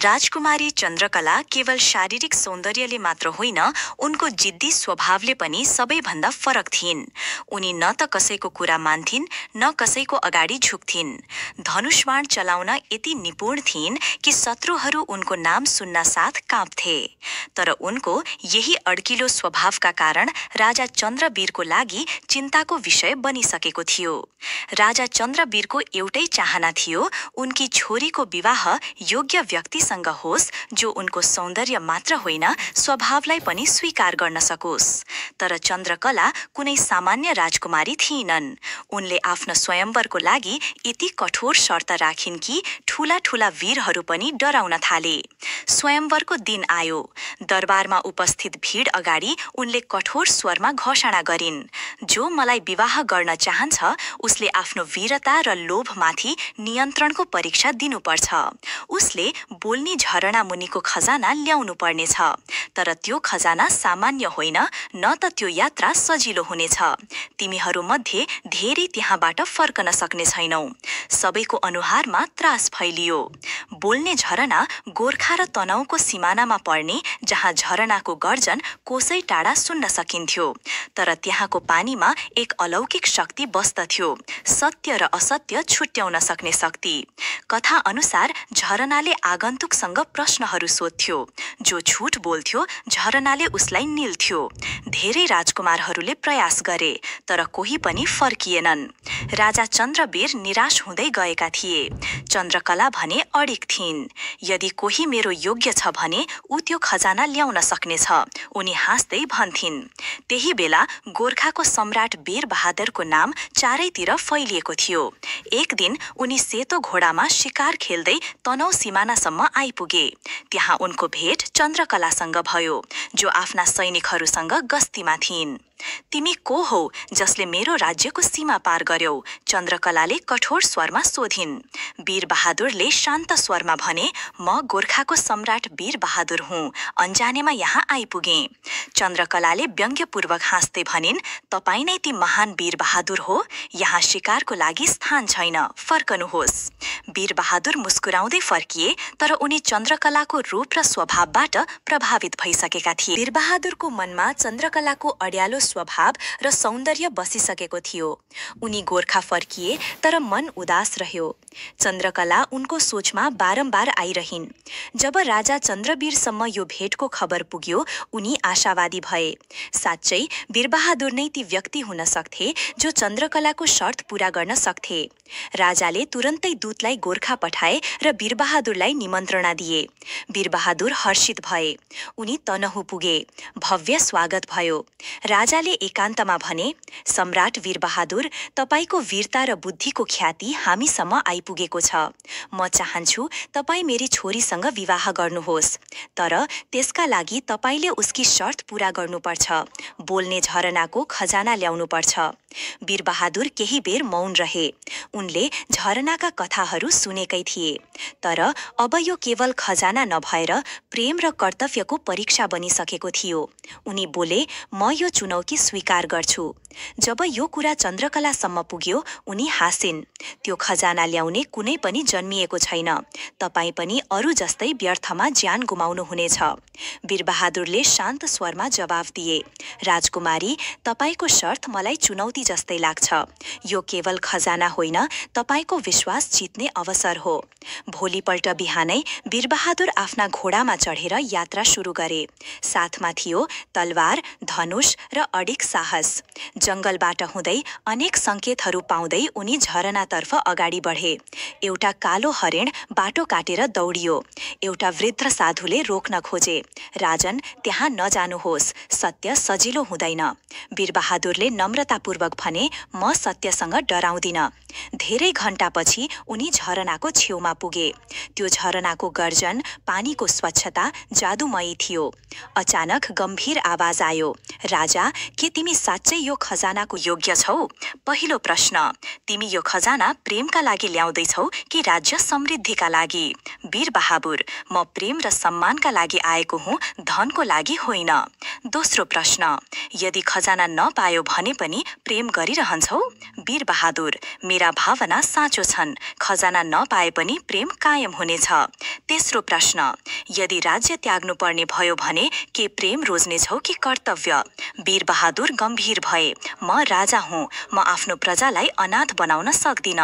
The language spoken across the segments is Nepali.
राजकुमारी चन्द्रकला केवल शारीरिक सौन्दर्यले मात्र होइन, उनको जिद्दी स्वभावले पनि सबैभन्दा फरक थिइन्। उनी न त कसैको कुरा मान्थिन्, न कसैको अगाडि झुक्थिन्। धनुषबाण चलाउन यति निपुण थिइन् कि शत्रुहरू उनको नाम सुन्न साथ काँप्थे। तर उनको यही अड्किलो स्वभावका कारण राजा चन्द्रवीरको लागि चिन्ताको विषय बनिसकेको थियो। राजा चन्द्रवीरको एउटै चाहना थियो, उनकी छोरीको विवाह योग्य व्यक्तिसँग होस् जो उनको सौन्दर्य मात्र होइन, स्वभावलाई पनि स्वीकार गर्न सकोस्। तर चन्द्रकला कुनै सामान्य राजकुमारी थिइनन्। उनले आफ्नो स्वयम्वरको लागि यति कठोर शर्त राखिन् कि ठूला ठूला वीरहरू पनि डराउन थाले। स्वयम्वरको दिन आयो। दरबारमा उपस्थित भीड अगाडि उनले कठोर स्वरमा घोषणा गरिन्, जो मलाई विवाह गर्न चाहन्छ उसले आफ्नो वीरता र लोभमाथि नियन्त्रणको परीक्षा दिनुपर्छ। उसले बोल्ने झरना मुनिको खजाना ल्याउनु पर्नेछ। तर त्यो खजाना सामान्य होइन, न त त्यो यात्रा सजिलो हुनेछ। तिमीहरूमध्ये धेरै त्यहाँबाट फर्कन सक्ने छैनौ। सबैको अनुहारमा त्रास फैलियो। बोल्ने झरना गोर्खा र तनहुँको सिमानामा पर्ने, जहाँ झरनाको गर्जन कोसै टाढा सुन्न सकिन्थ्यो। तर त्यहाँको पानीमा एक अलौकिक शक्ति बस्दथ्यो, सत्य र असत्य छुट्याउन सक्ने शक्ति। कथा अनुसार झरनाले आगन्तुकसँग प्रश्नहरू सोध्थ्यो। जो झुट बोल्थ्यो, झरनाले उसलाई निल्थ्यो। धेरै राजकुमारहरूले प्रयास गरे, तर कोही पनि फर्किएनन्। राजा चन्द्रवीर निराश हुँदै गएका थिए। चन्द्रकला भने अडिग थिइन्। यदि कोही मेरो योग्य छ भने ऊ त्यो खजाना ल्याउन सक्नेछ, उनी हाँस्दै भन्थिन्। त्यही बेला गोर्खाको सम्राट वीर बहादुरको नाम चारैतिर फैलिएको थियो। एक दिन उनी सेतो घोडामा शिकार खेल्दै तनहुँ सिमानासम्म आइपुगे। त्यहाँ उनको भेट चन्द्रकलासँग भयो, जो आफ्ना सैनिकहरूसँग गस्तीमा थिइन्। तिमी को हौ जसले मेरो राज्यको सीमा पार गर्यौ? चन्द्रकलाले कठोर स्वरमा सोधिन्। वीर बहादुरले शान्त स्वरमा भने, म गोर्खाको सम्राट वीर बहादुर हुँ, अन्जानेमा यहाँ आइपुगे। चन्द्रकलाले व्यङ्ग्यपूर्वक हाँस्दै भनिन्, तपाईँ नै ती महान वीर बहादुर हो? यहाँ शिकारको लागि स्थान छैन, फर्कनुहोस्। वीर बहादुर मुस्कुराउँदै फर्किए, तर उनी चन्द्रकलाको रूप र स्वभावबाट प्रभावित भइसकेका थिए। वीर बहादुरको मनमा चन्द्रकलाको अड्यालो स्वभाव र सौन्दर्य बसिसकेको थियो। उनी गोर्खा फर्किए, तर मन उदास रह्यो। चन्द्रकला उनको सोचमा बारम्बार आइरहिन्। जब राजा चन्द्रवीरसम्म यो भेटको खबर पुग्यो, उनी आशावादी भए। साँच्चै वीरबहादुर नै ती व्यक्ति हुन सक्थे जो चन्द्रकलाको शर्त पूरा गर्न सक्थे। राजाले तुरन्तै दूतलाई गोर्खा पठाए र वीरबहादुरलाई निमन्त्रणा दिए। वीरबहादुर हर्षित भए। उनी तनहुँ पुगे। भव्य स्वागत भयो। राजाले एकान्तमा भने, सम्राट वीरबहादुर, तपाईको वीरता र बुद्धिको ख्याति हामीसम्म आइपुगेको छ। म चाहन्छु तपाईँ मेरी छोरीसँग विवाह गर्नुहोस्। तर त्यसका लागि तपाईँले उसकी शर्त पूरा गर्नुपर्छ। बोल्ने झरनाको खजाना ल्याउनुपर्छ। वीरबहादुर केही बेर मौन रहे। उनले झरनाका कथाहरू सुनेकै थिए। तर अब यो केवल खजाना नभएर प्रेम र कर्तव्यको परीक्षा बनिसकेको थियो। उनी बोले, म यो चुनौती स्वीकार गर्छु। जब यो कुरा चन्द्रकलासम्म पुग्यो, उनी हाँसिन्। त्यो खजाना ल्याउने कुनै पनि जन्मिएको छैन। तपाईँ पनि अरू जस्तै व्यर्थमा ज्यान गुमाउनुहुनेछ। वीरबहादुरले शान्त स्वरमा जवाफ दिए, राजकुमारी, तपाईँको शर्त मलाई चुनौती जस्तै लाग्छ। यो केवल खजाना होइन, तपाईँको विश्वास जित्ने अवसर हो। भोलिपल्ट बिहानै वीरबहादुर आफ्ना घोडामा चढेर यात्रा सुरु गरे। साथमा थियो तलवार, धनुष र अडिग साहस। जङ्गलबाट हुँदै अनेक सङ्केतहरू पाउँदै उनी झरनातर्फ अगाडि बढे। एउटा कालो हरिण बाटो काटेर दौडियो। एउटा वृद्ध साधुले रोक्न खोजे, राजन, त्यहाँ नजानुहोस्, सत्य सजिलो हुँदैन। वीरबहादुरले नम्रतापूर्वक भने, म सत्यसँग डराउँदिन। धेरै घण्टापछि उनी झरनाको छेउमा पुगे। त्यो झरनाको गर्जन, पानीको स्वच्छता जादुमयी थियो। अचानक गम्भीर आवाज आयो, राजा, के तिमी साँच्चै यो खजानाको योग्य छौ? पहिलो प्रश्न, तिमी यो खजाना प्रेमका लागि ल्याउँदैछौ कि राज्य समृद्धिका लागि? वीरबहादुर, म प्रेम र सम्मानका लागि आएको हुँ, धनको लागि होइन। दोस्रो प्रश्न, यदि खजाना नपायो भने पनि प्रेम गरिरहन्छौ? वीरबहादुर, मेरा भावना साँचो छन्, खजाना नपाए पनि प्रेम कायम हुनेछ। तेस्रो प्रश्न, यदि राज्य त्याग्नु पर्ने भयो भने के प्रेम रोज्नेछौ कि कर्तव्य? वीरबहादुर गम्भीर भए, म राजा हुँ, म आफ्नो प्रजालाई अनाथ बनाउन सक्दिन।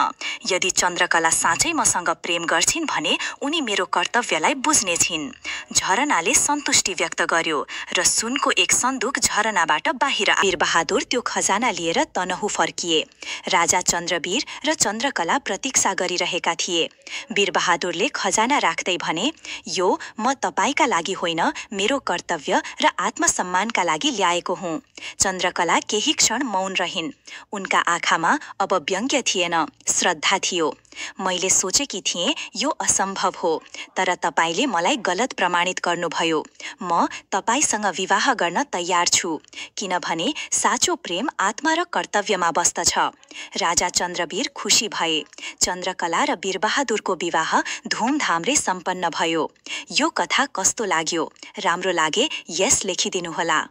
यदि चन्द्रकला साँच्चै मसँग प्रेम गर्छिन् भने उनी मेरो कर्तव्यलाई बुझ्नेछिन्। झरनाले सन्तुष्टि व्यक्त गर्यो र सुनको एक सन्दुक झरनाबाट बाहिर आयो। वीरबहादुर त्यो खजाना लिएर तनहु फर्किए। राजा चन्द्रवीर र चन्द्रकला प्रतीक्षा गरिरहेका थिए। वीरबहादुरले खजाना राख्दै भने, यो म तपाईका लागि होइन, मेरो कर्तव्य र आत्मसम्मानका लागि ल्याएको हुँ। चन्द्रकला केही क्षण मौन रहिन्। उनका आँखामा अब व्यङ्ग्य थिएन, श्रद्धा थियो। मैले सोचेकी थिएँ यो असम्भव हो, तर तपाईले मलाई गलत प्रमाणित गर्नुभयो। म तपाईसँग विवाह गर्न तयार छु, किनभने साँचो प्रेम आत्मा र कर्तव्यमा बस्दछ। राजा चन्द्रवीर खुसी भए। चन्द्रकला र वीरबहादुरको विवाह धुमधामले सम्पन्न भयो। यो कथा कस्तो लाग्यो? राम्रो लागे यस लेखिदिनुहोला।